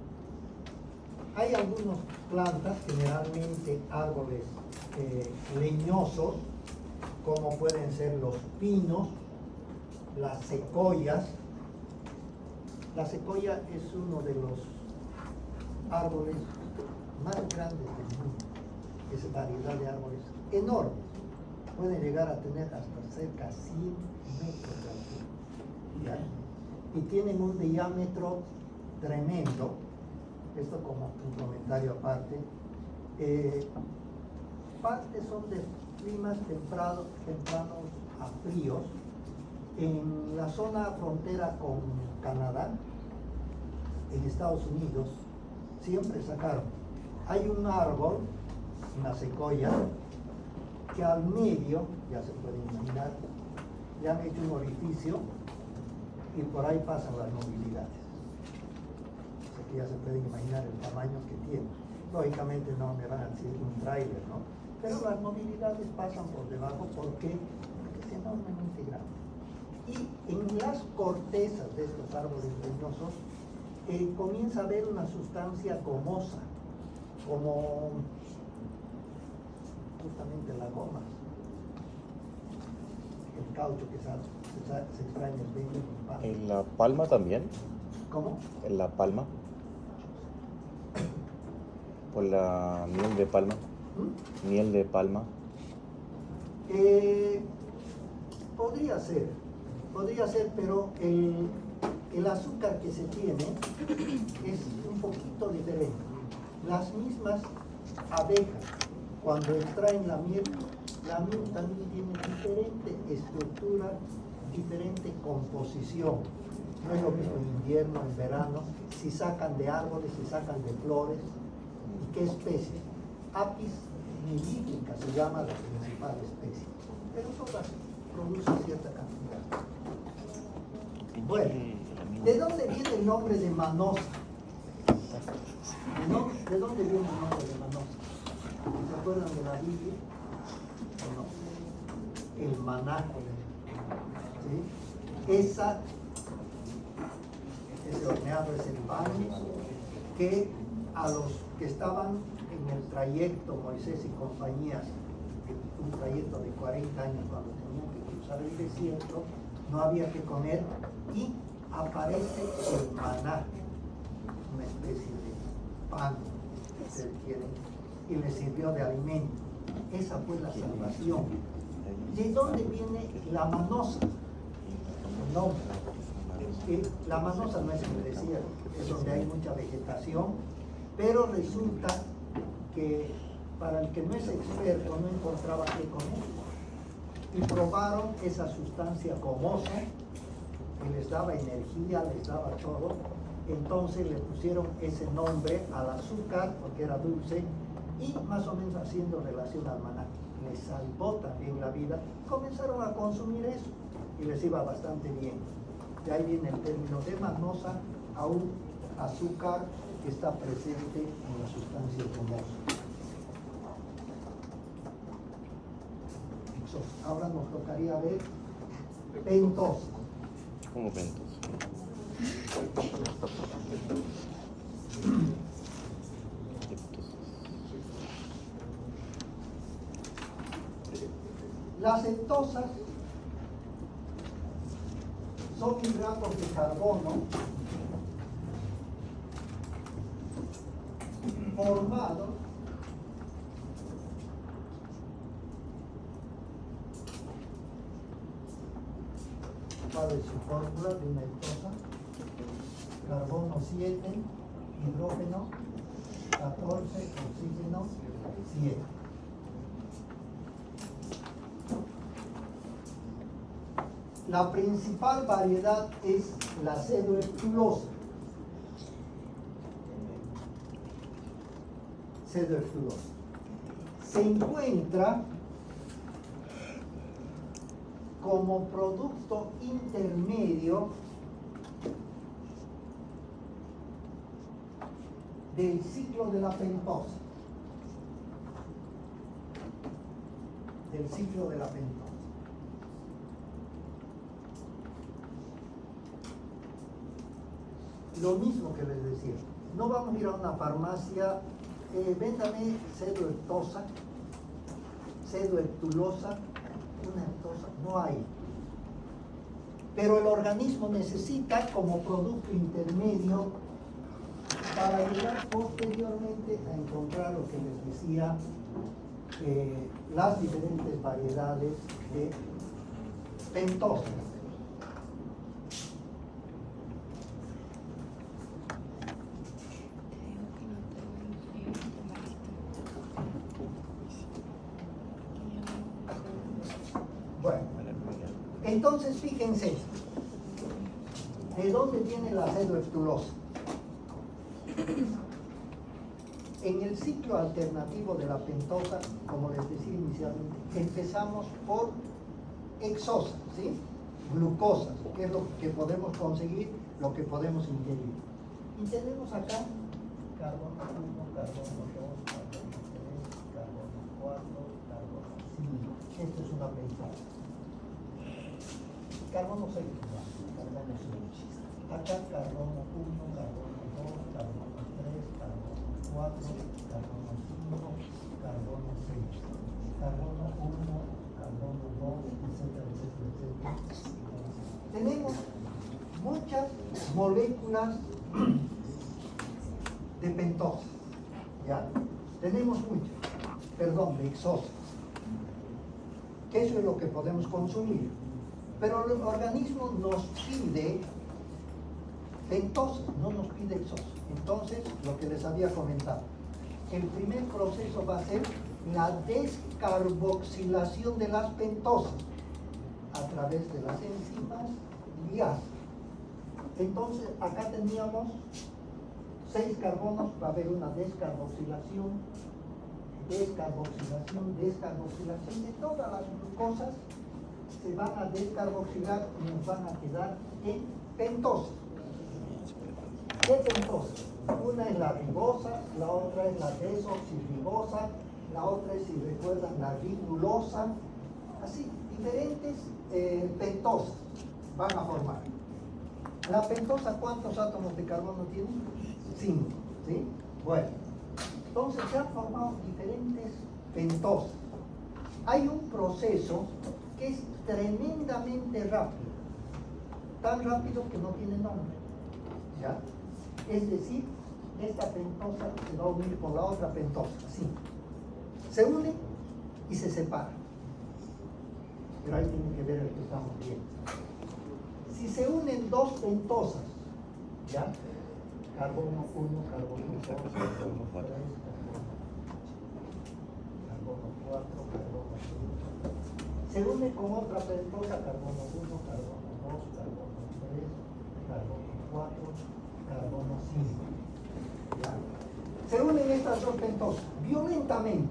hay algunas plantas, generalmente árboles leñosos, como pueden ser los pinos, las secoyas. La secoya es uno de los árboles más grandes del mundo. Es variedad de árboles enormes. Pueden llegar a tener hasta cerca de 100 metros de altura. ¿Ya? Y tienen un diámetro tremendo. Esto como un comentario aparte. Parte son de climas tempranos a fríos. En la zona frontera con Canadá, en Estados Unidos, siempre sacaron. Hay un árbol, una secoya, que al medio, ya se puede imaginar, le han hecho un orificio y por ahí pasan las movilidades. Así que ya se puede imaginar el tamaño que tiene. Lógicamente no me van a decir un tráiler, ¿no? Pero las movilidades pasan por debajo porque es enormemente grande. Y en las cortezas de estos árboles leñosos comienza a haber una sustancia gomosa, como justamente la goma, el caucho que se extrae en el leño. ¿En la palma también? ¿Cómo? ¿En la palma? ¿Por la miel de palma? ¿Miel de palma? Podría ser, pero el azúcar que se tiene es un poquito diferente. Las mismas abejas, cuando extraen la miel también tiene diferente estructura, diferente composición. No es lo mismo en invierno, en verano, si sacan de árboles, si sacan de flores. ¿Y qué especie? Apis mellifera se llama la principal especie, pero todas producen cierta cantidad. Bueno, ¿de dónde viene el nombre de Manosa? ¿De dónde viene el nombre de Manosa? ¿Se acuerdan de la Biblia? ¿O no? El maná. ¿Sí? Ese horneado es el pan que a los que estaban en el trayecto, Moisés y compañías, un trayecto de 40 años cuando tenían que cruzar el desierto, no había que comer y aparece el maná, una especie de pan que se quiere, y le sirvió de alimento. Esa fue la salvación. ¿De dónde viene la manosa? No, la manosa no es en el desierto, es donde hay mucha vegetación, pero resulta que para el que no es experto no encontraba qué comer. Y probaron esa sustancia gomosa que les daba energía, les daba todo. Entonces le pusieron ese nombre al azúcar porque era dulce y más o menos haciendo relación al maná. Les salvó también la vida. Comenzaron a consumir eso y les iba bastante bien. De ahí viene el término de manosa a un azúcar que está presente en la sustancia gomosa. Ahora nos tocaría ver pentosa. ¿Cómo pentos? Las pentosas son hidratos de carbono formados ¿cuál es su fórmula de una pentosa? Carbono 7, hidrógeno 14, oxígeno 7. La principal variedad es la cedoeftulosa. Se encuentra como producto intermedio del ciclo de la pentosa. Lo mismo que les decía, no vamos a ir a una farmacia, véndame cedoeftulosa, una eftosa, no hay. Pero el organismo necesita como producto intermedio para llegar posteriormente a encontrar lo que les decía, las diferentes variedades de pentosas. Bueno, entonces fíjense, ¿de dónde viene la cedoeftulosa? En el ciclo alternativo de la pentosa, como les decía inicialmente, empezamos por exosa, ¿sí? Glucosas, que es lo que podemos conseguir, lo que podemos ingerir. Y tenemos acá carbono 1, carbono 2, carbono 3, carbono 4, carbono 5. Esto es una pentosa. Carbono 6, carbono 6. Acá carbono 1, carbono 2, carbono 3, carbono 4, carbono 5, carbono 6. Carbono 1, carbono 2, etcétera, etcétera, etcétera. Tenemos muchas moléculas de pentosa, ¿ya? Tenemos muchas, perdón, de exosas, que eso es lo que podemos consumir. Pero el organismo nos pide pentosas, no nos pide exosas. Entonces, lo que les había comentado, el primer proceso va a ser la descarboxilación de las pentosas a través de las enzimas liasa. Entonces, acá teníamos 6 carbonos, va a haber una descarboxilación, descarboxilación, descarboxilación de todas las glucosas. Se van a descarboxilar y nos van a quedar en pentosas. ¿Qué pentosas? Una es la ribosa, la otra es la desoxirribosa, la otra es, si recuerdan, la rigulosa. Así, diferentes pentosas van a formar. La pentosa, ¿cuántos átomos de carbono tiene? 5, ¿sí? Bueno, entonces se han formado diferentes pentosas. Hay un proceso que es tremendamente rápido, tan rápido que no tiene nombre, ¿ya? Es decir, esta pentosa se va a unir con la otra pentosa, ¿sí? Se une y se separa. Pero ahí tienen que ver el que estamos viendo. Si se unen 2 pentosas, ¿ya? Carbono 1, carbono 2, carbono 3, carbono 4, carbono 5. Se une con otra pentosa, carbono 1, carbono 2, carbono 3, carbono 4, carbono 5. ¿Ya? Se unen estas 2 pentosas violentamente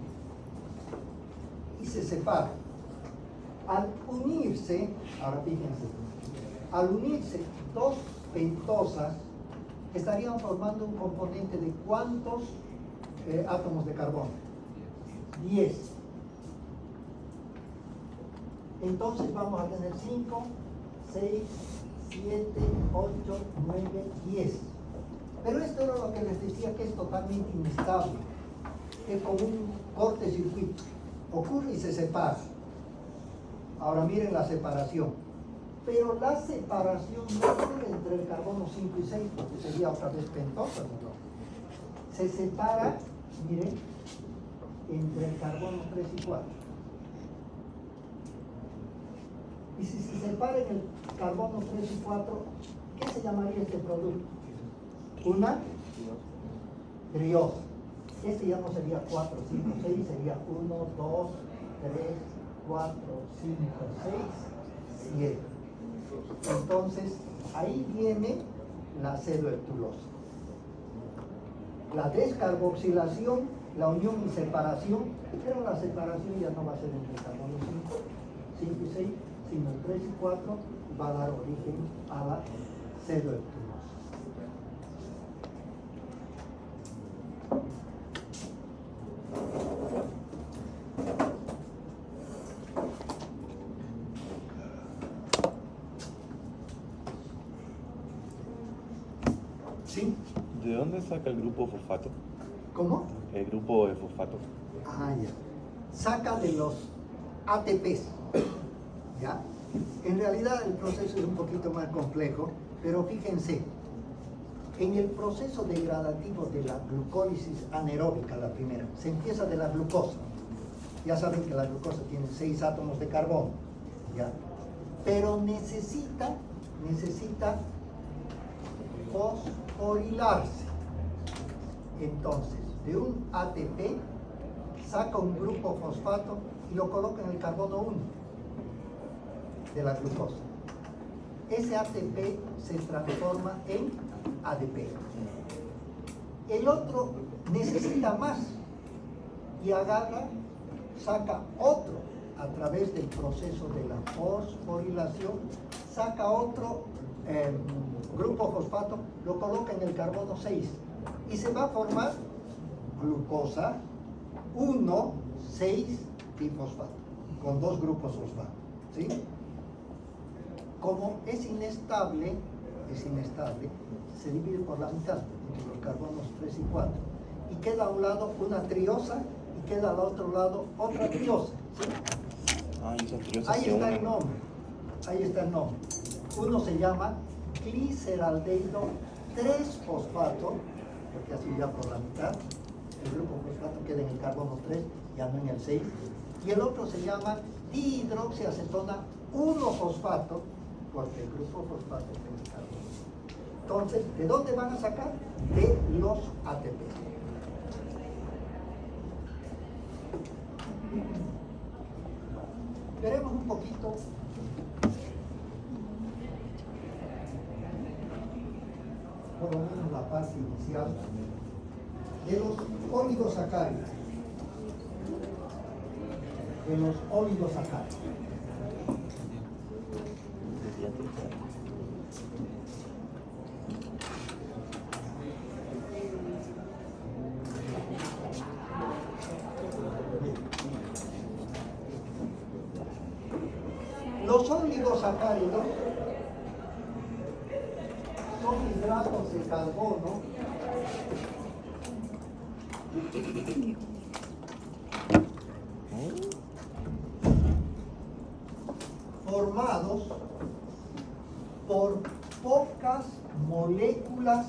y se separan. Al unirse, ahora fíjense, al unirse 2 pentosas, estarían formando un componente de ¿cuántos átomos de carbono? 10. Entonces vamos a tener 5, 6, 7, 8, 9, 10. Pero esto era lo que les decía, que es totalmente inestable. Es como un cortocircuito. Ocurre y se separa. Ahora miren la separación. Pero la separación no ocurre entre el carbono 5 y 6, porque sería otra vez pentosa, ¿no? Se separa, miren, entre el carbono 3 y 4. Y si se separa en el carbono 3 y 4, ¿qué se llamaría este producto? Una triosa. Este ya no sería 4, 5, 6, sería 1, 2, 3, 4, 5, 6, 7. Entonces, ahí viene la celulosa. La descarboxilación, la unión y separación, pero la separación ya no va a ser entre el carbono 5 y 6, sino el 3 y 4 va a dar origen a la celulosa. ¿Sí? ¿De dónde saca el grupo fosfato? ¿Cómo? El grupo de fosfato. Ah, ya. Saca de los ATPs, ¿ya? En realidad el proceso es un poquito más complejo, pero fíjense, en el proceso degradativo de la glucólisis anaeróbica, la primera, se empieza de la glucosa. Ya saben que la glucosa tiene 6 átomos de carbono, ¿ya? Pero necesita fosforilarse. Entonces, de un ATP saca un grupo fosfato y lo coloca en el carbono 1 de la glucosa. Ese ATP se transforma en ADP. El otro necesita más y agarra, saca otro a través del proceso de la fosforilación, saca otro grupo fosfato, lo coloca en el carbono 6 y se va a formar glucosa 1,6-difosfato con dos grupos fosfato, ¿sí? Como es inestable, se divide por la mitad entre los carbonos 3 y 4 y queda a un lado una triosa y queda al otro lado otra triosa, ¿sí? Ahí está el nombre, Uno se llama gliceraldehído 3-fosfato, porque así ya por la mitad, el grupo fosfato queda en el carbono 3, ya no en el 6, y el otro se llama dihidroxiacetona 1-fosfato, porque el grupo fosfato queda en el carbono. Entonces, ¿de dónde van a sacar? De los ATP. Veremos un poquito por lo menos la parte inicial de los oligosacáridos. Los oligosacáridos son hidratos de carbono formados por pocas moléculas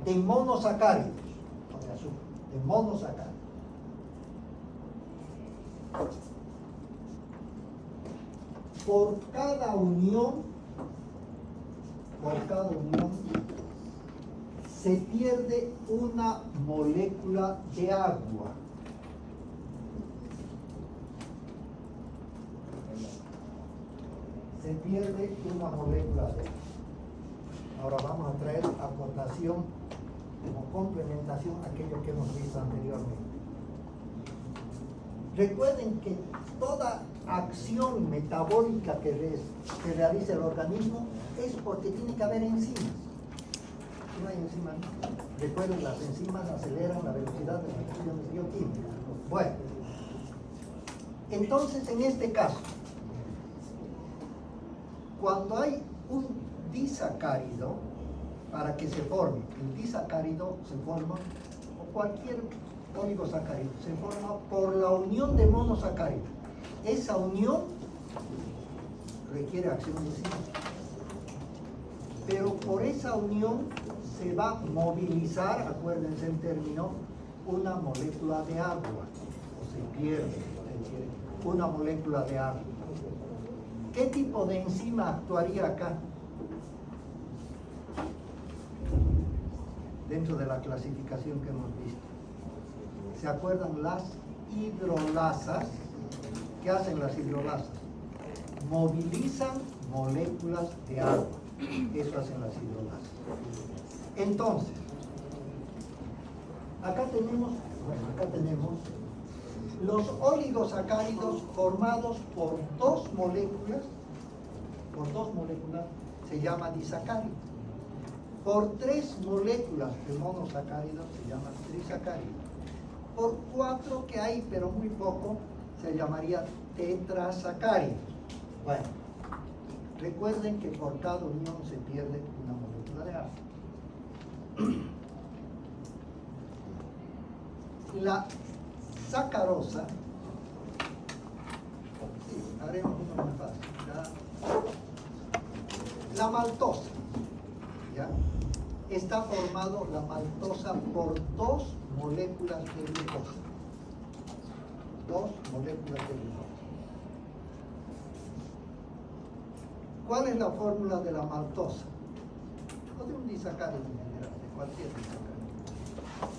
de monosacáridos, no de azúcar, de monosacáridos. Por cada unión se pierde una molécula de agua. Ahora vamos a traer a cotación como complementación aquello que hemos visto anteriormente. Recuerden que toda acción metabólica que realiza el organismo es porque tiene que haber enzimas. Si no hay enzimas, no. Recuerden, las enzimas aceleran la velocidad de las reacciones bioquímicas. Bueno, entonces en este caso, cuando hay un disacárido, para que se forme, el disacárido se forma, o cualquier oligosacárido, se forma por la unión de monosacáridos. Esa unión requiere acción de enzimas, pero por esa unión se va a movilizar, acuérdense el término, una molécula de agua, o se pierde una molécula de agua. ¿Qué tipo de enzima actuaría acá? Dentro de la clasificación que hemos visto. ¿Se acuerdan las hidrolasas? ¿Qué hacen las hidrolasas? Movilizan moléculas de agua. Eso hacen las hidrolasas. Entonces, acá tenemos los oligosacáridos formados por dos moléculas se llama disacárido. Por 3 moléculas de monosacáridos se llama trisacárido. Por 4 que hay, pero muy poco, se llamaría tetrasacáridos. Bueno, recuerden que por cada unión se pierde una molécula de agua. La sacarosa, haremos uno más fácil, la maltosa, ¿ya? Está formado la maltosa por 2 moléculas de glucosa. 2 moléculas de glucosa. ¿Cuál es la fórmula de la maltosa? O de un disacárido en general, de cualquier disacárido.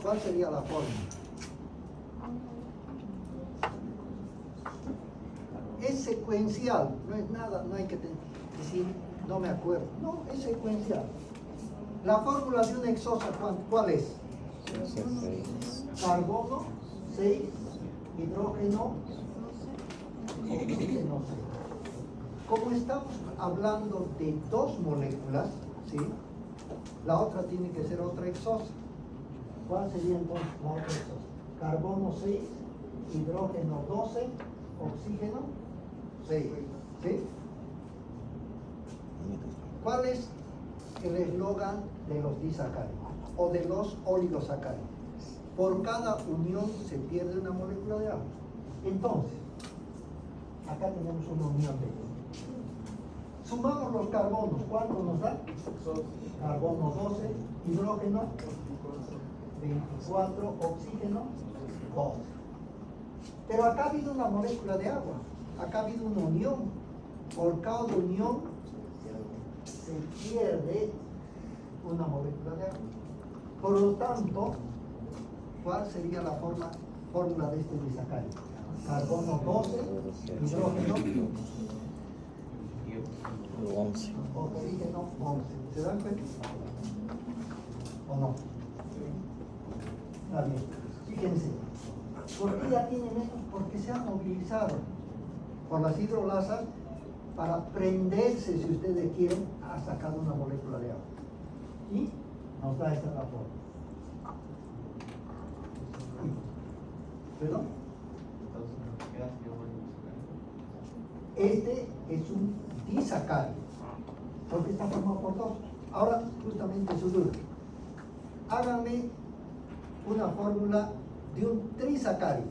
¿Cuál sería la fórmula? Es secuencial, no es nada, no hay que decir, no me acuerdo. No, es secuencial. La fórmula de una exosa, ¿cuál es? 6. Carbono 6, hidrógeno, oxígeno 6. Como estamos hablando de dos moléculas, ¿sí? La otra tiene que ser otra exosa. ¿Cuál sería entonces la otra exosa? Carbono 6, hidrógeno 12, oxígeno 6. ¿Sí? ¿Cuál es el eslogan de los disacáridos o de los oligosacáridos? Por cada unión se pierde una molécula de agua. Entonces, acá tenemos una unión de ellos. Sumamos los carbonos, ¿cuánto nos da? Carbono 12, hidrógeno 24, oxígeno 12. Pero acá ha habido una molécula de agua, acá ha habido una unión. Por cada unión se pierde una molécula de agua. Por lo tanto, ¿cuál sería la fórmula de este disacárido? Carbono 12, hidrógeno 11. oxígeno 11. ¿Se dan cuenta? ¿O no? Está bien. Fíjense. ¿Por qué ya tienen esto? Porque se han movilizado por las hidrolasas para prenderse, si ustedes quieren, a sacar una molécula de agua. Y nos da esta la forma. ¿Perdón? Este es un disacárido, porque está formado por dos. Ahora, justamente su duda. Háganme una fórmula de un trisacárido.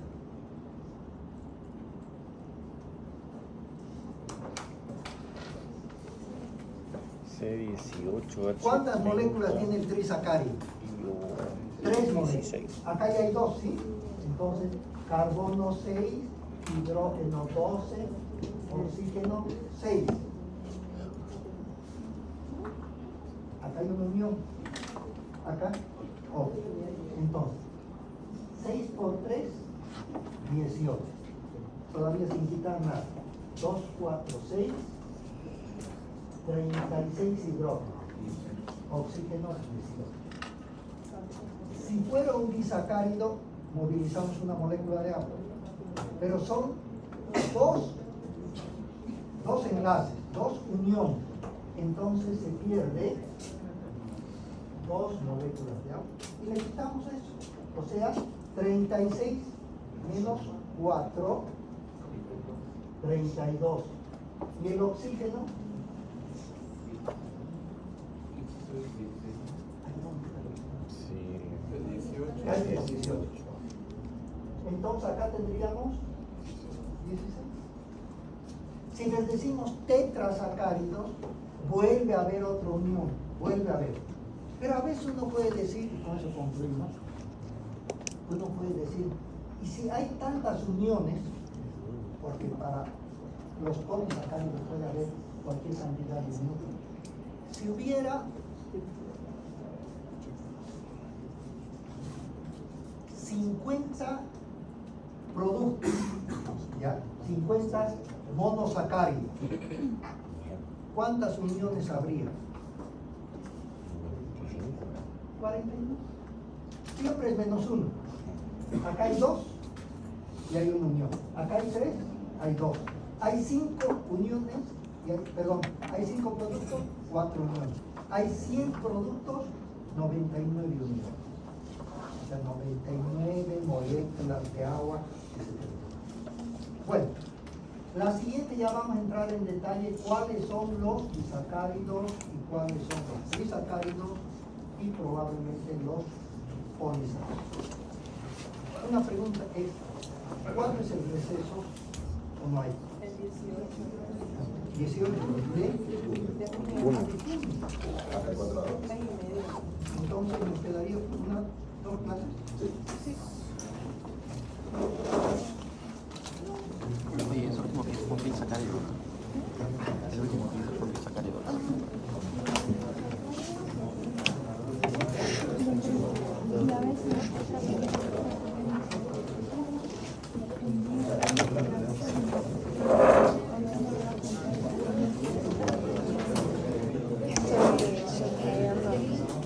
C18H. ¿Cuántas moléculas tiene el trisacárido? 3 moléculas. 16. Acá ya hay 2, ¿sí? Entonces, carbono 6, hidrógeno 12, oxígeno 6. Acá hay una unión. Acá, otro. Entonces, 6 por 3, 18. Todavía sin quitar nada. 2, 4, 6, 36 hidrógeno. Oxígeno 18. Si fuera un disacárido, movilizamos una molécula de agua. Pero son dos enlaces, dos uniones. Entonces se pierde 2 moléculas de agua. Y le quitamos eso. O sea, 36 menos 4, 32. Y el oxígeno, Sí. 18. Entonces acá tendríamos 16. Si les decimos tetrasacáridos, vuelve a haber otra unión, vuelve a haber. Pero a veces uno puede decir, y con eso concluimos, uno puede decir, y si hay tantas uniones, porque para los polisacáridos puede haber cualquier cantidad de uniones, si hubiera 50 productos, ¿ya? 50 monosacáridos, ¿cuántas uniones habría? 41. Siempre es menos 1. Acá hay 2 y hay una unión. Acá hay 3, hay 2. Hay 5 uniones, hay 5 productos, 4 uniones. Hay 100 productos, 99 uniones. O sea, 99 moléculas de agua, etc. Bueno, la siguiente ya vamos a entrar en detalle cuáles son los disacáridos y cuáles son los trisacáridos y probablemente los polisacáridos. Una pregunta es, ¿cuándo es el receso o no hay? El 18 18. de 1. Entonces nos quedaría 2 clases. Oye, eso último que es un trisacárido. El último que es un trisacárido.